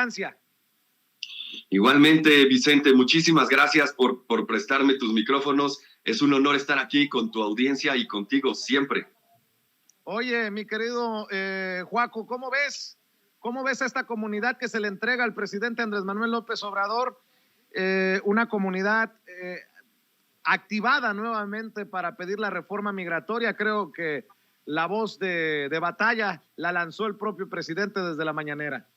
distancia. Igualmente, Vicente, muchísimas gracias por prestarme tus micrófonos. Es un honor estar aquí con tu audiencia y contigo siempre. Oye, mi querido Joaco, ¿cómo ves? ¿Cómo ves a esta comunidad que se le entrega al presidente Andrés Manuel López Obrador? Una comunidad activada nuevamente para pedir la reforma migratoria. Creo que la voz de batalla la lanzó el propio presidente desde la mañanera.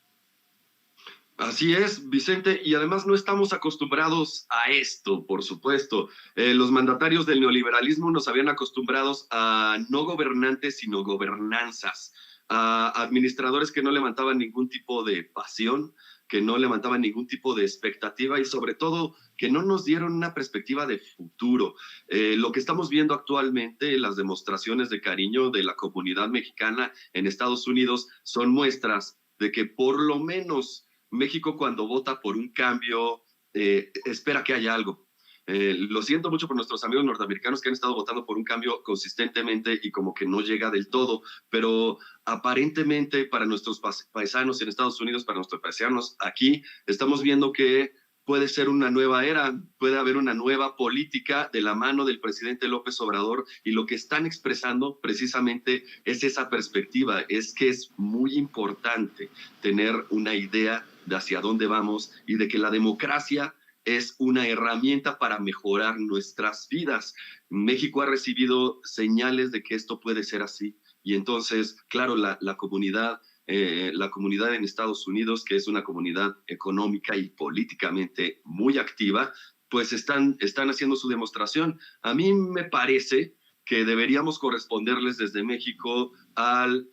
Así es, Vicente, y además no estamos acostumbrados a esto, por supuesto. Los mandatarios del neoliberalismo nos habían acostumbrados a no gobernantes, sino gobernanzas, a administradores que no levantaban ningún tipo de pasión, que no levantaban ningún tipo de expectativa y sobre todo que no nos dieron una perspectiva de futuro. Lo que estamos viendo actualmente, las demostraciones de cariño de la comunidad mexicana en Estados Unidos son muestras de que por lo menos México cuando vota por un cambio espera que haya algo. Lo siento mucho por nuestros amigos norteamericanos que han estado votando por un cambio consistentemente y como que no llega del todo, pero aparentemente para nuestros paisanos en Estados Unidos, para nuestros paisanos aquí, estamos viendo que puede ser una nueva era, puede haber una nueva política de la mano del presidente López Obrador y lo que están expresando precisamente es esa perspectiva, es que es muy importante tener una idea de hacia dónde vamos y de que la democracia es una herramienta para mejorar nuestras vidas. México ha recibido señales de que esto puede ser así y entonces, claro, la comunidad en Estados Unidos, que es una comunidad económica y políticamente muy activa, pues están haciendo su demostración. A mí me parece que deberíamos corresponderles desde México al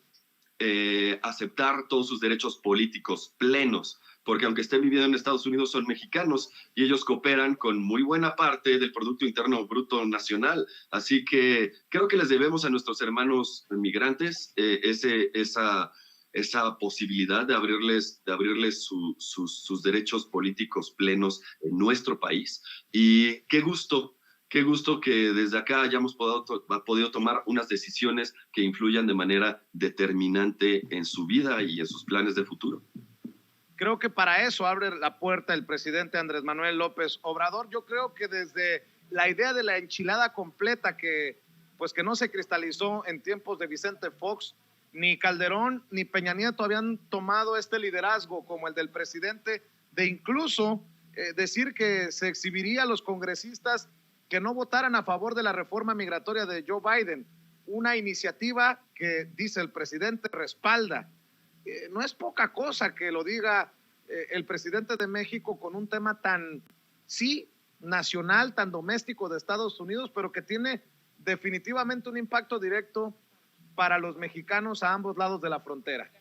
aceptar todos sus derechos políticos plenos, porque aunque estén viviendo en Estados Unidos son mexicanos y ellos cooperan con muy buena parte del Producto Interno Bruto Nacional. Así que creo que les debemos a nuestros hermanos migrantes esa posibilidad de abrirles sus derechos políticos plenos en nuestro país. Y qué gusto que desde acá hayamos podido tomar unas decisiones que influyan de manera determinante en su vida y en sus planes de futuro. Creo que para eso abre la puerta el presidente Andrés Manuel López Obrador. Yo creo que desde la idea de la enchilada completa que no se cristalizó en tiempos de Vicente Fox, ni Calderón ni Peña Nieto habían tomado este liderazgo como el del presidente, de incluso decir que se exhibiría a los congresistas que no votaran a favor de la reforma migratoria de Joe Biden, una iniciativa que, dice el presidente, respalda. No es poca cosa que lo diga el presidente de México con un tema tan, sí, nacional, tan doméstico de Estados Unidos, pero que tiene definitivamente un impacto directo para los mexicanos a ambos lados de la frontera.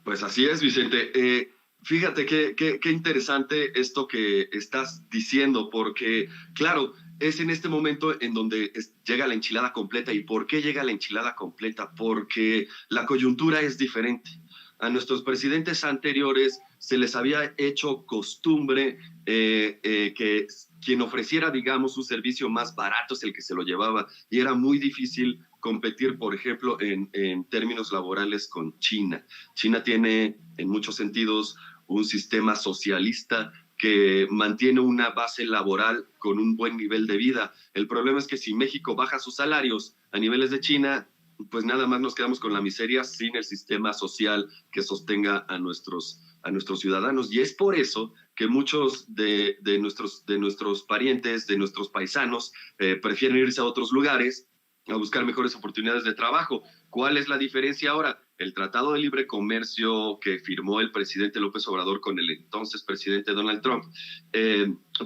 Pues así es, Vicente. Fíjate qué interesante esto que estás diciendo, porque, claro, es en este momento en donde llega la enchilada completa. ¿Y por qué llega la enchilada completa? Porque la coyuntura es diferente. A nuestros presidentes anteriores se les había hecho costumbre que quien ofreciera, digamos, un servicio más barato es el que se lo llevaba, y era muy difícil competir, por ejemplo, en términos laborales con China. China tiene, en muchos sentidos, un sistema socialista que mantiene una base laboral con un buen nivel de vida. El problema es que si México baja sus salarios a niveles de China, pues nada más nos quedamos con la miseria sin el sistema social que sostenga a nuestros ciudadanos. Y es por eso que muchos de nuestros parientes, de nuestros paisanos, prefieren irse a otros lugares a buscar mejores oportunidades de trabajo. ¿Cuál es la diferencia ahora? El Tratado de Libre Comercio que firmó el presidente López Obrador con el entonces presidente Donald Trump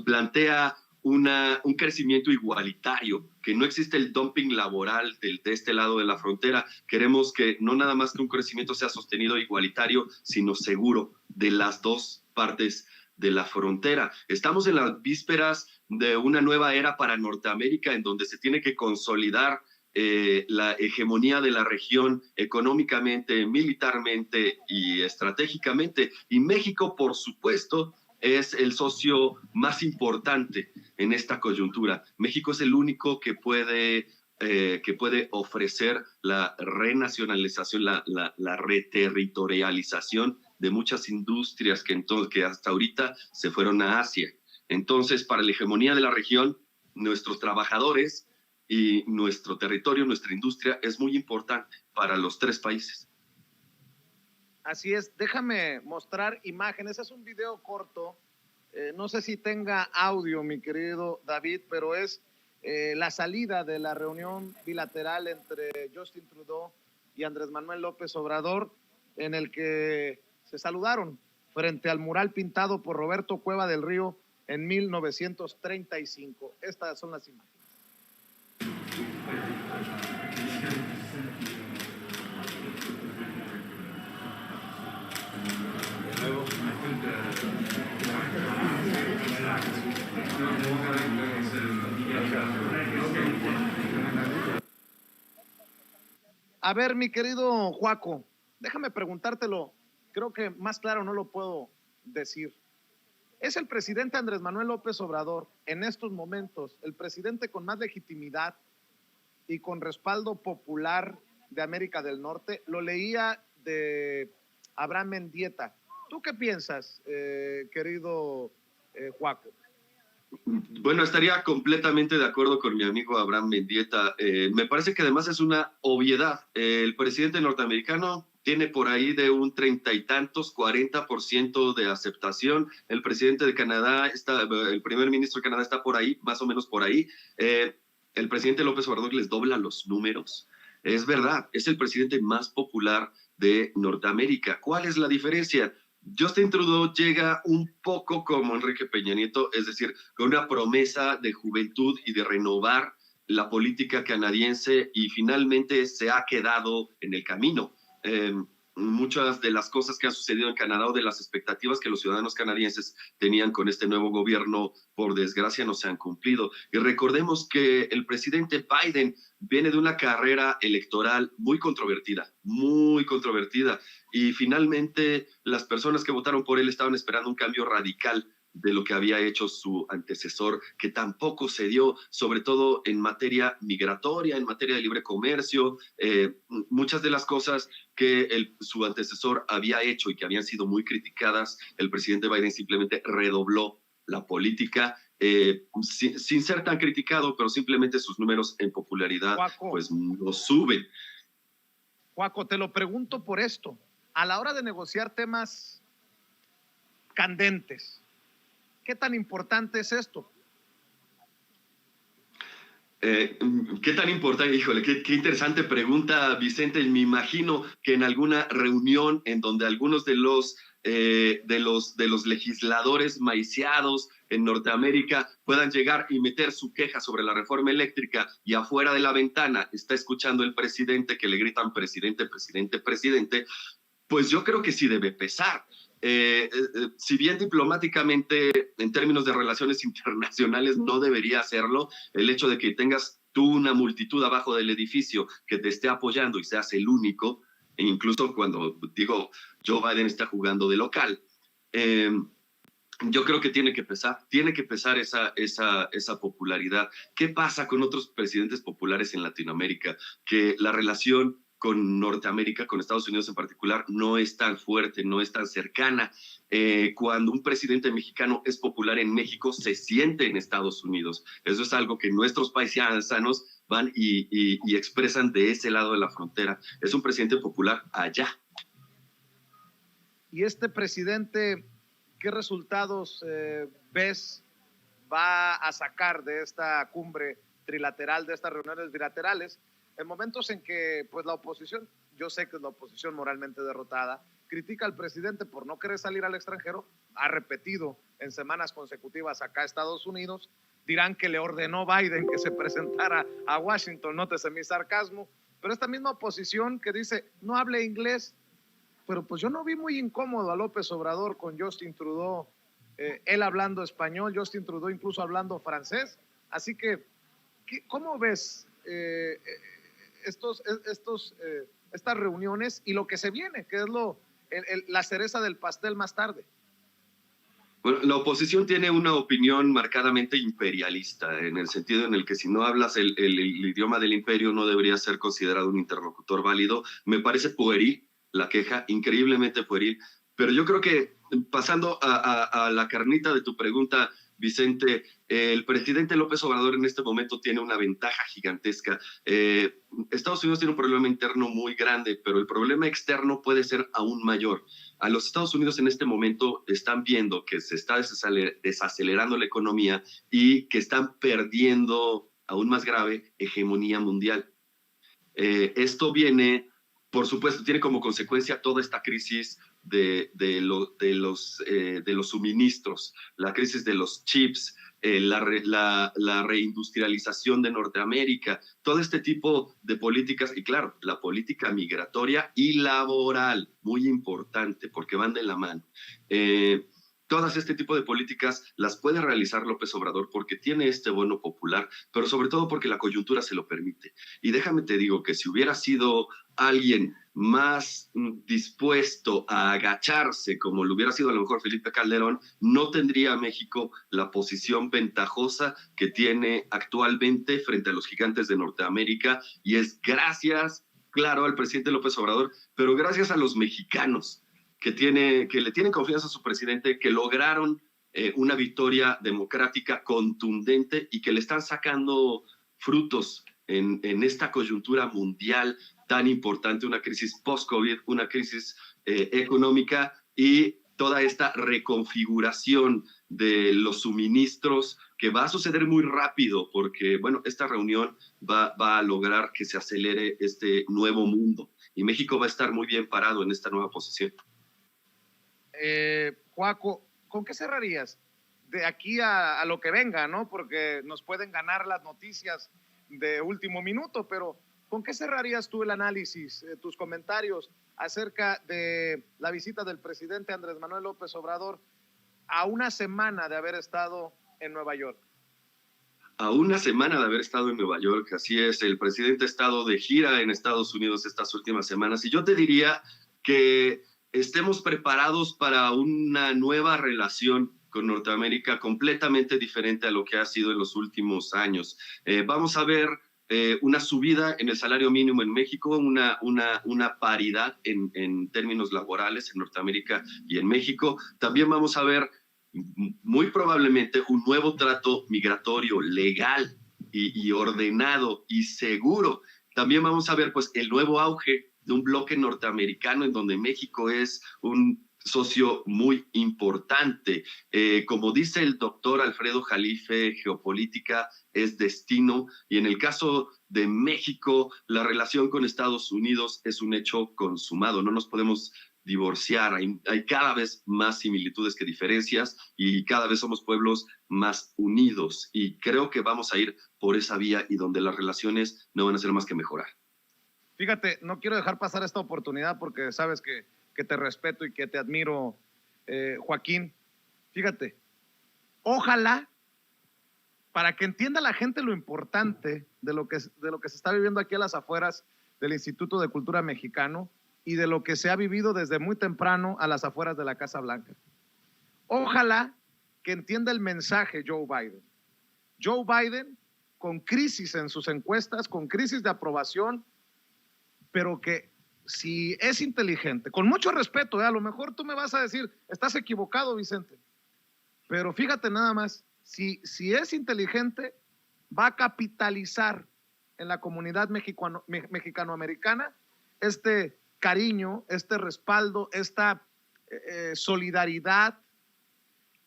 plantea un crecimiento igualitario, que no existe el dumping laboral de este lado de la frontera. Queremos que no nada más que un crecimiento sea sostenido igualitario, sino seguro de las dos partes de la frontera. Estamos en las vísperas de una nueva era para Norteamérica en donde se tiene que consolidar la hegemonía de la región económicamente, militarmente y estratégicamente. Y México, por supuesto, es el socio más importante en esta coyuntura. México es el único que puede ofrecer la renacionalización, la reterritorialización de muchas industrias que hasta ahorita se fueron a Asia. Entonces, para la hegemonía de la región, nuestros trabajadores y nuestro territorio, nuestra industria es muy importante para los tres países. Así es, déjame mostrar imágenes, es un video corto, no sé si tenga audio, mi querido David, pero es la salida de la reunión bilateral entre Justin Trudeau y Andrés Manuel López Obrador, en el que se saludaron frente al mural pintado por Roberto Cueva del Río en 1935. Estas son las imágenes. A ver, mi querido Joaco, déjame preguntártelo, creo que más claro no lo puedo decir. ¿Es el presidente Andrés Manuel López Obrador en estos momentos el presidente con más legitimidad y con respaldo popular de América del Norte? Lo leía de Abraham Mendieta. ¿Tú qué piensas, querido Joaco? Bueno, estaría completamente de acuerdo con mi amigo Abraham Mendieta. Me parece que además es una obviedad. El presidente norteamericano tiene por ahí de un 30 y tantos, 40% de aceptación. El presidente de Canadá, el primer ministro de Canadá está por ahí, más o menos por ahí. El presidente López Obrador les dobla los números. Es verdad, es el presidente más popular de Norteamérica. ¿Cuál es la diferencia? Justin Trudeau llega un poco como Enrique Peña Nieto, es decir, con una promesa de juventud y de renovar la política canadiense, y finalmente se ha quedado en el camino. Muchas de las cosas que han sucedido en Canadá o de las expectativas que los ciudadanos canadienses tenían con este nuevo gobierno, por desgracia, no se han cumplido. Y recordemos que el presidente Biden viene de una carrera electoral muy controvertida, y finalmente las personas que votaron por él estaban esperando un cambio radical de lo que había hecho su antecesor, que tampoco se dio, sobre todo en materia migratoria, en materia de libre comercio. Muchas de las cosas que su antecesor había hecho y que habían sido muy criticadas, el presidente Biden simplemente redobló la política, sin ser tan criticado, pero simplemente sus números en popularidad Joaco, pues no suben. Joaco, te lo pregunto por esto. A la hora de negociar temas candentes, ¿qué tan importante es esto? ¿Qué tan importante? Híjole, qué interesante pregunta, Vicente. Me imagino que en alguna reunión en donde algunos de los legisladores maiciados en Norteamérica puedan llegar y meter su queja sobre la reforma eléctrica, y afuera de la ventana está escuchando el presidente que le gritan presidente, presidente, presidente, pues yo creo que sí debe pesar. Si bien diplomáticamente, en términos de relaciones internacionales, no debería hacerlo, el hecho de que tengas tú una multitud abajo del edificio que te esté apoyando y seas el único, e incluso cuando digo Joe Biden está jugando de local, yo creo que tiene que pesar esa popularidad. ¿Qué pasa con otros presidentes populares en Latinoamérica? Que la relación con Norteamérica, con Estados Unidos en particular, no es tan fuerte, no es tan cercana. Cuando un presidente mexicano es popular en México, se siente en Estados Unidos. Eso es algo que nuestros paisanos van y expresan de ese lado de la frontera. Es un presidente popular allá. ¿Y este presidente qué resultados ves va a sacar de esta cumbre trilateral, de estas reuniones bilaterales, en momentos en que pues la oposición, yo sé que es la oposición moralmente derrotada, critica al presidente por no querer salir al extranjero? Ha repetido en semanas consecutivas acá a Estados Unidos, dirán que le ordenó Biden que se presentara a Washington, nótese mi sarcasmo, pero esta misma oposición que dice no hable inglés, pero pues yo no vi muy incómodo a López Obrador con Justin Trudeau, él hablando español, Justin Trudeau incluso hablando francés, así que ¿cómo ves estas reuniones y lo que se viene, que es la cereza del pastel más tarde? Bueno, la oposición tiene una opinión marcadamente imperialista, en el sentido en el que si no hablas el idioma del imperio no deberías ser considerado un interlocutor válido. Me parece pueril la queja, increíblemente pueril, Pero yo creo que pasando a la carnita de tu pregunta, Vicente, el presidente López Obrador en este momento tiene una ventaja gigantesca. Estados Unidos tiene un problema interno muy grande, pero el problema externo puede ser aún mayor. A los Estados Unidos en este momento están viendo que se está desacelerando la economía y que están perdiendo, aún más grave, hegemonía mundial. Esto viene, por supuesto, tiene como consecuencia toda esta crisis de los suministros, la crisis de los chips, la reindustrialización de Norteamérica, todo este tipo de políticas, y claro, la política migratoria y laboral, muy importante, porque van de la mano. Todas este tipo de políticas las puede realizar López Obrador porque tiene este bono popular, pero sobre todo porque la coyuntura se lo permite. Y déjame te digo que si hubiera sido alguien más dispuesto a agacharse, como lo hubiera sido a lo mejor Felipe Calderón, no tendría México la posición ventajosa que tiene actualmente frente a los gigantes de Norteamérica, y es gracias, claro, al presidente López Obrador, pero gracias a los mexicanos que le tienen confianza a su presidente, que lograron una victoria democrática contundente y que le están sacando frutos en esta coyuntura mundial tan importante, una crisis post-COVID, una crisis económica y toda esta reconfiguración de los suministros que va a suceder muy rápido porque, bueno, esta reunión va a lograr que se acelere este nuevo mundo y México va a estar muy bien parado en esta nueva posición. Joaco, ¿con qué cerrarías de aquí a lo que venga, ¿no? Porque nos pueden ganar las noticias de último minuto, pero ¿con qué cerrarías tú el análisis, tus comentarios acerca de la visita del presidente Andrés Manuel López Obrador a una semana de haber estado en Nueva York? A una semana de haber estado en Nueva York, así es, el presidente ha estado de gira en Estados Unidos estas últimas semanas y yo te diría que estemos preparados para una nueva relación con Norteamérica completamente diferente a lo que ha sido en los últimos años. Vamos a ver una subida en el salario mínimo en México, una paridad en términos laborales en Norteamérica y en México. También vamos a ver muy probablemente un nuevo trato migratorio legal y ordenado y seguro. También vamos a ver pues el nuevo auge de un bloque norteamericano en donde México es un socio muy importante. Como dice el doctor Alfredo Jalife, geopolítica es destino, y en el caso de México, la relación con Estados Unidos es un hecho consumado, no nos podemos divorciar, hay cada vez más similitudes que diferencias y cada vez somos pueblos más unidos y creo que vamos a ir por esa vía y donde las relaciones no van a ser más que mejorar. Fíjate, no quiero dejar pasar esta oportunidad porque sabes que te respeto y que te admiro, Joaquín. Fíjate, ojalá, para que entienda la gente lo importante de lo que se está viviendo aquí a las afueras del Instituto de Cultura Mexicano y de lo que se ha vivido desde muy temprano a las afueras de la Casa Blanca. Ojalá que entienda el mensaje Joe Biden. Joe Biden, con crisis en sus encuestas, con crisis de aprobación, pero que si es inteligente, con mucho respeto, a lo mejor tú me vas a decir, estás equivocado, Vicente, pero fíjate nada más, si es inteligente, va a capitalizar en la comunidad mexicanoamericana este cariño, este respaldo, esta solidaridad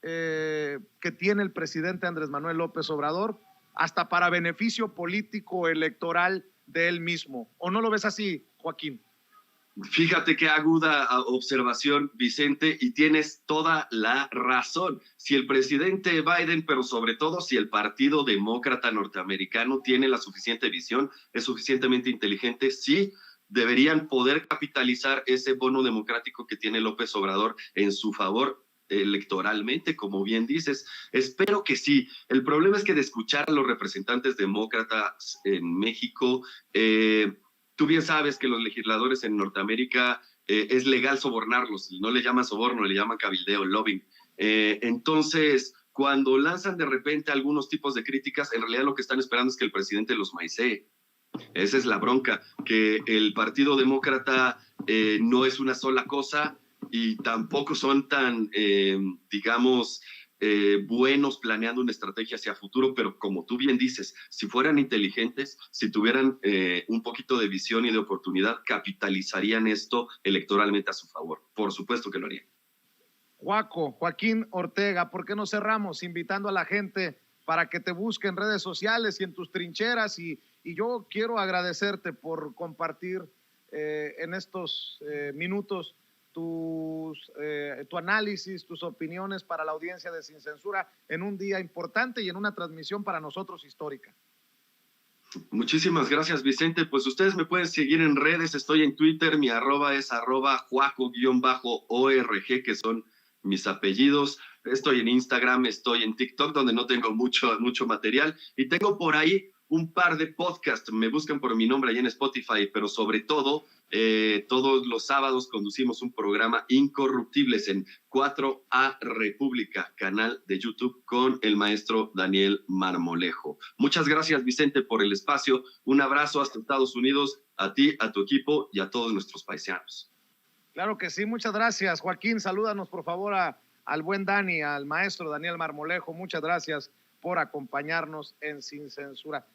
que tiene el presidente Andrés Manuel López Obrador, hasta para beneficio político electoral de él mismo. ¿O no lo ves así, Joaquín? Fíjate qué aguda observación, Vicente, y tienes toda la razón. Si el presidente Biden, pero sobre todo si el Partido Demócrata Norteamericano tiene la suficiente visión, es suficientemente inteligente, sí deberían poder capitalizar ese bono democrático que tiene López Obrador en su favor electoralmente, como bien dices. Espero que sí. El problema es que de escuchar a los representantes demócratas en México, tú bien sabes que los legisladores en Norteamérica es legal sobornarlos, no le llaman soborno, le llaman cabildeo, lobbying. Entonces, cuando lanzan de repente algunos tipos de críticas, en realidad lo que están esperando es que el presidente los maicee. Esa es la bronca, que el Partido Demócrata no es una sola cosa y tampoco son tan, digamos, buenos planeando una estrategia hacia futuro, pero como tú bien dices, si fueran inteligentes, si tuvieran un poquito de visión y de oportunidad, capitalizarían esto electoralmente a su favor. Por supuesto que lo harían. Joaquín Ortega, ¿por qué no cerramos invitando a la gente para que te busque en redes sociales y en tus trincheras? Y yo quiero agradecerte por compartir en estos minutos tu análisis, tus opiniones para la audiencia de Sin Censura en un día importante y en una transmisión para nosotros histórica. Muchísimas gracias, Vicente. Pues ustedes me pueden seguir en redes. Estoy en Twitter, mi arroba es @juaco_org, que son mis apellidos. Estoy en Instagram, estoy en TikTok, donde no tengo mucho material. Y tengo por ahí un par de podcasts. Me buscan por mi nombre ahí en Spotify, pero sobre todo, todos los sábados conducimos un programa Incorruptibles en 4A República, canal de YouTube, con el maestro Daniel Marmolejo. Muchas gracias, Vicente, por el espacio. Un abrazo hasta Estados Unidos, a ti, a tu equipo y a todos nuestros paisanos. Claro que sí, muchas gracias, Joaquín. Salúdanos, por favor, al buen Dani, al maestro Daniel Marmolejo. Muchas gracias por acompañarnos en Sin Censura.